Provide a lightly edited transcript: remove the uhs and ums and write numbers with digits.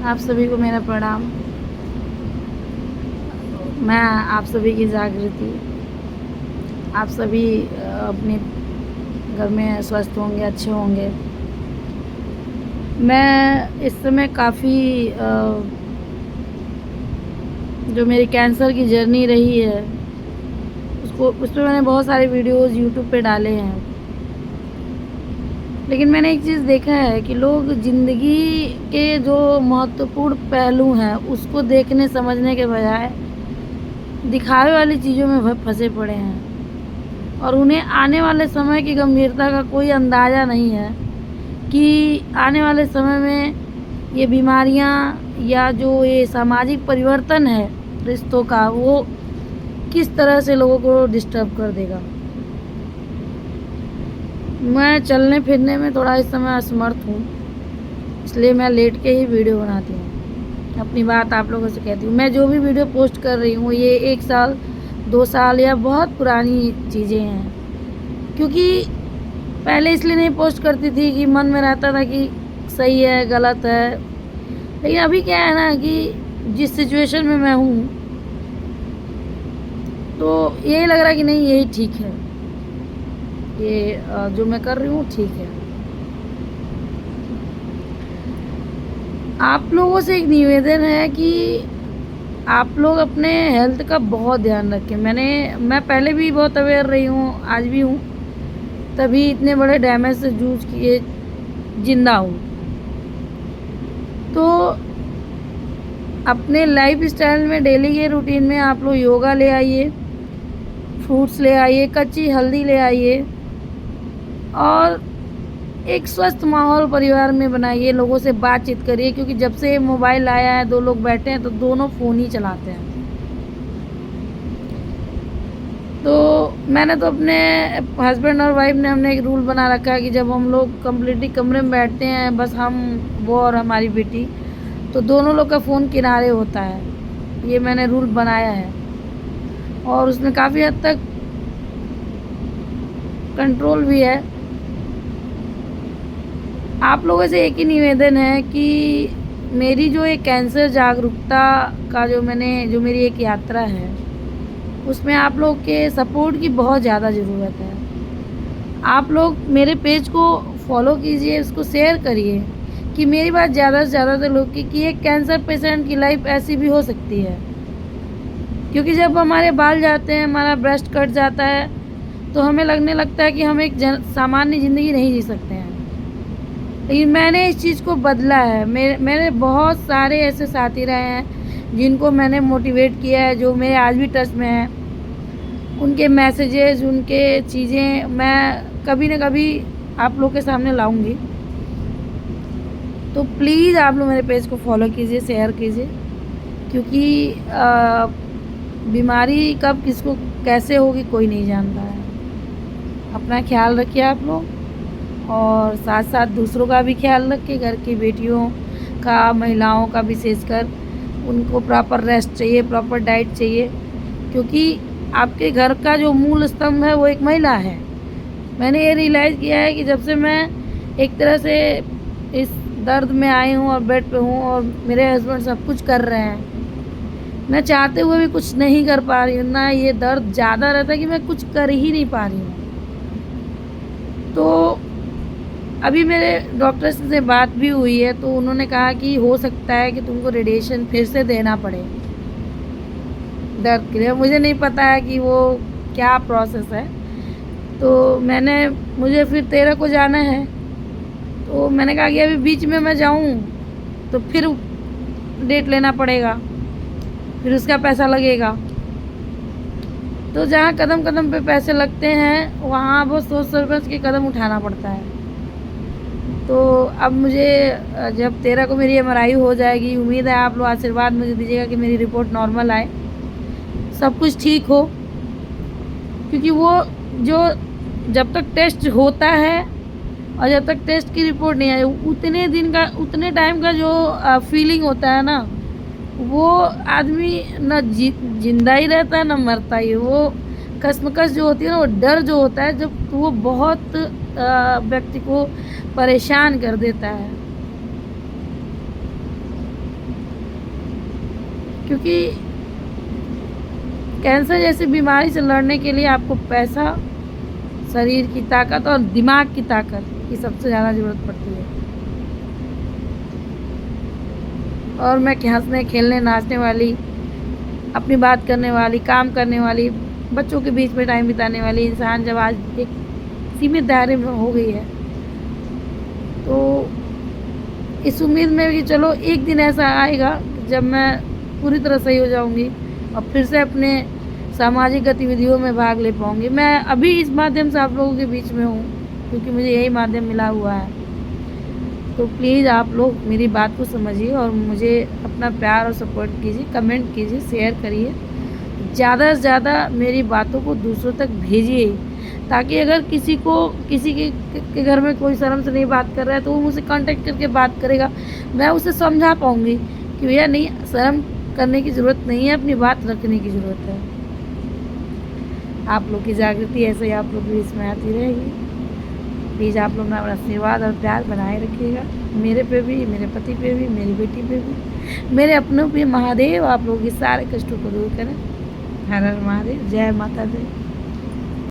आप सभी को मेरा प्रणाम। मैं आप सभी की जागृति। आप सभी अपने घर में स्वस्थ होंगे, अच्छे होंगे। मैं इस समय काफ़ी जो मेरी कैंसर की जर्नी रही है उस पर मैंने बहुत सारे वीडियोस यूट्यूब पे डाले हैं। लेकिन मैंने एक चीज़ देखा है कि लोग ज़िंदगी के जो महत्वपूर्ण पहलू हैं उसको देखने समझने के बजाय दिखावे वाली चीज़ों में फंसे पड़े हैं, और उन्हें आने वाले समय की गंभीरता का कोई अंदाज़ा नहीं है कि आने वाले समय में ये बीमारियां या जो ये सामाजिक परिवर्तन है रिश्तों का, वो किस तरह से लोगों को डिस्टर्ब कर देगा। मैं चलने फिरने में थोड़ा इस समय असमर्थ हूँ, इसलिए मैं लेट के ही वीडियो बनाती हूँ, अपनी बात आप लोगों से कहती हूँ। मैं जो भी वीडियो पोस्ट कर रही हूँ ये 1 साल 2 साल या बहुत पुरानी चीज़ें हैं, क्योंकि पहले इसलिए नहीं पोस्ट करती थी कि मन में रहता था कि सही है गलत है। लेकिन अभी क्या है ना कि जिस सिचुएशन में मैं हूँ तो यही लग रहा है कि नहीं यही ठीक है, ये जो मैं कर रही हूँ ठीक है। आप लोगों से एक निवेदन है कि आप लोग अपने हेल्थ का बहुत ध्यान रखें। मैं पहले भी बहुत अवेयर रही हूँ, आज भी हूँ, तभी इतने बड़े डैमेज से जूझ के जिंदा हूँ। तो अपने लाइफ स्टाइल में डेली के रूटीन में आप लोग योगा ले आइए, फ्रूट्स ले आइए, कच्ची हल्दी ले आइए, और एक स्वस्थ माहौल परिवार में बनाइए। लोगों से बातचीत करिए, क्योंकि जब से मोबाइल आया है 2 लोग बैठे हैं तो दोनों फ़ोन ही चलाते हैं। तो मैंने तो अपने हस्बैंड और वाइफ ने हमने एक रूल बना रखा है कि जब हम लोग कम्प्लीटली कमरे में बैठते हैं, बस वो और हमारी बेटी, तो दोनों लोग का फ़ोन किनारे होता है। ये मैंने रूल बनाया है और उसमें काफ़ी हद तक कंट्रोल भी है। आप लोगों से एक ही निवेदन है कि मेरी जो एक कैंसर जागरूकता का जो मेरी एक यात्रा है उसमें आप लोग के सपोर्ट की बहुत ज़्यादा ज़रूरत है। आप लोग मेरे पेज को फॉलो कीजिए, उसको शेयर करिए कि मेरी बात ज़्यादा से ज़्यादा लोग की कि एक कैंसर पेशेंट की लाइफ ऐसी भी हो सकती है। क्योंकि जब हमारे बाल जाते हैं, हमारा ब्रेस्ट कट जाता है, तो हमें लगने लगता है कि हम एक सामान्य ज़िंदगी नहीं जी सकते हैं। लेकिन मैंने इस चीज़ को बदला है। मेरे बहुत सारे ऐसे साथी रहे हैं जिनको मैंने मोटिवेट किया है, जो मेरे आज भी टच में हैं। उनके मैसेजेस, उनके चीज़ें मैं कभी न कभी आप लोग के सामने लाऊंगी। तो प्लीज़ आप लोग मेरे पेज को फॉलो कीजिए, शेयर कीजिए, क्योंकि बीमारी कब किसको कैसे होगी कोई नहीं जानता है। अपना ख्याल रखिए आप लोग, और साथ साथ दूसरों का भी ख्याल रखिए। घर की बेटियों का, महिलाओं का विशेषकर, उनको प्रॉपर रेस्ट चाहिए, प्रॉपर डाइट चाहिए, क्योंकि आपके घर का जो मूल स्तंभ है वो एक महिला है। मैंने ये रियलाइज़ किया है कि जब से मैं एक तरह से इस दर्द में आई हूँ और बेड पे हूँ और मेरे हस्बैंड सब कुछ कर रहे हैं, मैं चाहते हुए भी कुछ नहीं कर पा रही हूँ ना। ये दर्द ज़्यादा रहता है कि मैं कुछ कर ही नहीं पा रही हूँ। तो अभी मेरे डॉक्टर से बात भी हुई है, तो उन्होंने कहा कि हो सकता है कि तुमको रेडिएशन फिर से देना पड़े दर्द के लिए। मुझे नहीं पता है कि वो क्या प्रोसेस है। तो मुझे फिर 13 को जाना है, तो मैंने कहा कि अभी बीच में मैं जाऊं तो फिर डेट लेना पड़ेगा, फिर उसका पैसा लगेगा। तो जहाँ कदम कदम पे पैसे लगते हैं वहाँ वो सोच समझ के कदम उठाना पड़ता है। तो अब मुझे जब 13 को मेरी MRI हो जाएगी, उम्मीद है आप लोग आशीर्वाद मुझे दीजिएगा कि मेरी रिपोर्ट नॉर्मल आए, सब कुछ ठीक हो। क्योंकि वो जो जब तक टेस्ट होता है और जब तक टेस्ट की रिपोर्ट नहीं आई, उतने टाइम का जो फीलिंग होता है ना, वो आदमी न जिंदा ही रहता है न मरता ही। वो कश्मकश जो होती है ना, वो डर जो होता है जब, वो बहुत व्यक्ति को परेशान कर देता है। क्योंकि कैंसर जैसी बीमारी से लड़ने के लिए आपको पैसा, शरीर की ताकत और दिमाग की ताकत की सबसे ज़्यादा ज़रूरत पड़ती है। और मैं हंसने खेलने नाचने वाली, अपनी बात करने वाली, काम करने वाली, बच्चों के बीच में टाइम बिताने वाली इंसान जब आज एक सीमित दायरे में हो गई है, तो इस उम्मीद में कि चलो एक दिन ऐसा आएगा जब मैं पूरी तरह सही हो जाऊंगी और फिर से अपने सामाजिक गतिविधियों में भाग ले पाऊंगी। मैं अभी इस माध्यम से आप लोगों के बीच में हूँ क्योंकि मुझे यही माध्यम मिला हुआ है। तो प्लीज़ आप लोग मेरी बात को समझिए और मुझे अपना प्यार और सपोर्ट कीजिए, कमेंट कीजिए, शेयर करिए, ज़्यादा से ज़्यादा मेरी बातों को दूसरों तक भेजिए, ताकि अगर किसी के घर में कोई शर्म से नहीं बात कर रहा है तो वो मुझसे कांटेक्ट करके बात करेगा। मैं उसे समझा पाऊँगी कि भैया नहीं, शर्म करने की ज़रूरत नहीं है, अपनी बात रखने की ज़रूरत है। आप लोग की जागृति ऐसे ही आप लोग भी इसमें आती रहेगी। प्लीज़ आप लोग अपना आशीर्वाद और प्यार बनाए रखिएगा, मेरे पे भी, मेरे पति पे भी, मेरी बेटी पे भी, मेरे अपनों पे। महादेव आप लोग के सारे कष्टों को दूर करें। हर हर महादेव, जय माता दी।